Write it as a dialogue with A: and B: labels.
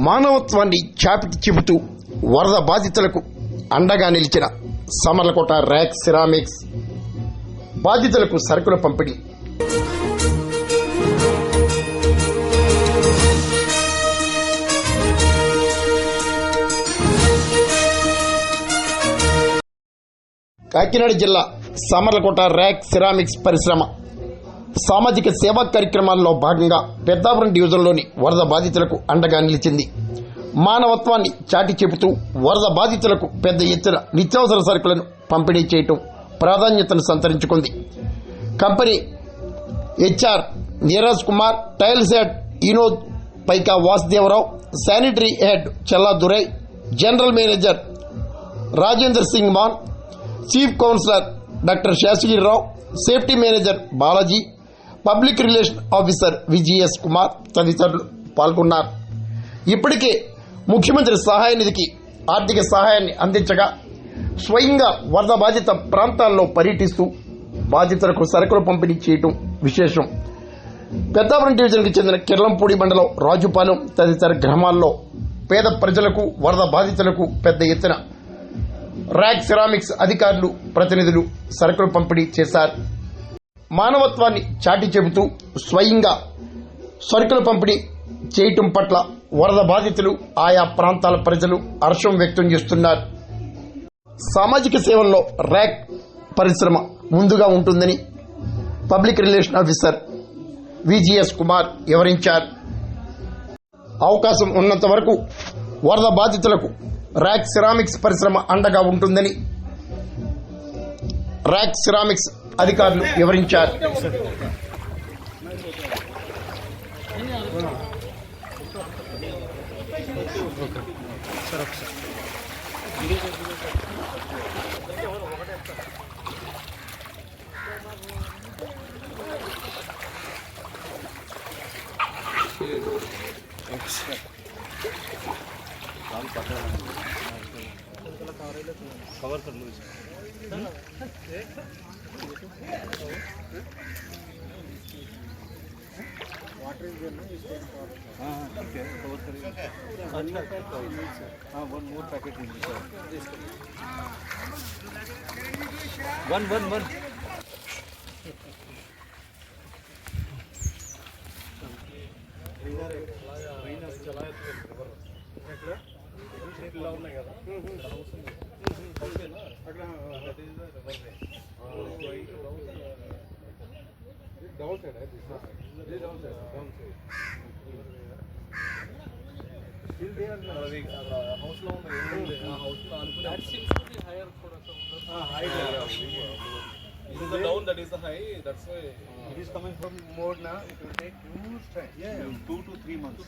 A: మానవత్వాన్ని చాపిటి చెబుతూ వరద బాధితులకు అండగా నిలిచిన సమర్లకోట ర్యాక్ సిరామిక్స్ బాధితులకు సరుకుల పంపిణీ. కాకినాడ జిల్లా సమర్లకోట ర్యాక్ సిరామిక్స్ పరిశ్రమ సామాజిక సేవా కార్యక్రమాల్లో భాగంగా పెద్దాపురం డివిజన్లోని వరద బాధితులకు అండగా నిలిచింది. మానవత్వాన్ని చాటి చెబుతూ వరద బాధితులకు పెద్ద ఎత్తున నిత్యావసర సరుకులను పంపిణీ చేయటం ప్రాధాన్యతను సంతరించుకుంది. Company HR Neeraj Kumar, tiles head Vinod Paika Vasudevarao, sanitary head Chella Durai, general manager Rajender Singh Maan, chief counsellor doctor Seshagirirao, safety manager Balaji, public relation officer VGS Kumar తదితరులు పాల్గొన్నారు. ఇప్పటికే ముఖ్యమంత్రి సహాయ నిధికి ఆర్థిక సహాయాన్ని అందించగా స్వయంగా వరద బాధిత ప్రాంతాల్లో పర్యటిస్తూ బాధితులకు సరుకులు పంపిణీ చేయడం విశేషం. పెద్దాపురం డివిజన్కు చెందిన కిర్లంపూడి మండలం రాజుపాలెం తదితర గ్రామాల్లో పేద ప్రజలకు వరద బాధితులకు పెద్ద ఎత్తున ర్యాక్ సిరామిక్స్ అధికారులు ప్రతినిధులు సరుకులు పంపిణీ చేశారు. మానవత్వాన్ని చాటి చెబుతూ స్వయంగా సరుకులు పంపిణీ చేయటం పట్ల వరద బాధితులు ఆయా ప్రాంతాల ప్రజలు హర్షం వ్యక్తం చేస్తున్నారు. సామాజిక సేవల్లో ర్యాక్ పరిశ్రమ ముందుగా ఉంటుందని public relation officer VGS Kumar వివరించారు. అవకాశం ఉన్నంత వరకు వరద బాధితులకు ర్యాక్ సిరామిక్స్ పరిశ్రమ అండగా ఉంటుందని ర్యాక్ సిరామిక్స్ అధికారులు వివరించారు.
B: कवर कर लो वाटर इज देयर ना इसको हां ठीक है कवर करिए हां वन मोर पैकेट लीजिए सर वन चलाया ఇట్లా ఉన్నాయి కదా ఓకేనా అక్కడ that is the river down side ఇది down side still they are అది హౌస్ లో ఉంది ఆ హౌస్ లో అనుకునే that seems to be higher కూడా height this is the down, that is the high, that's why it is coming from more now. It will take huge time, 2 to 3 months.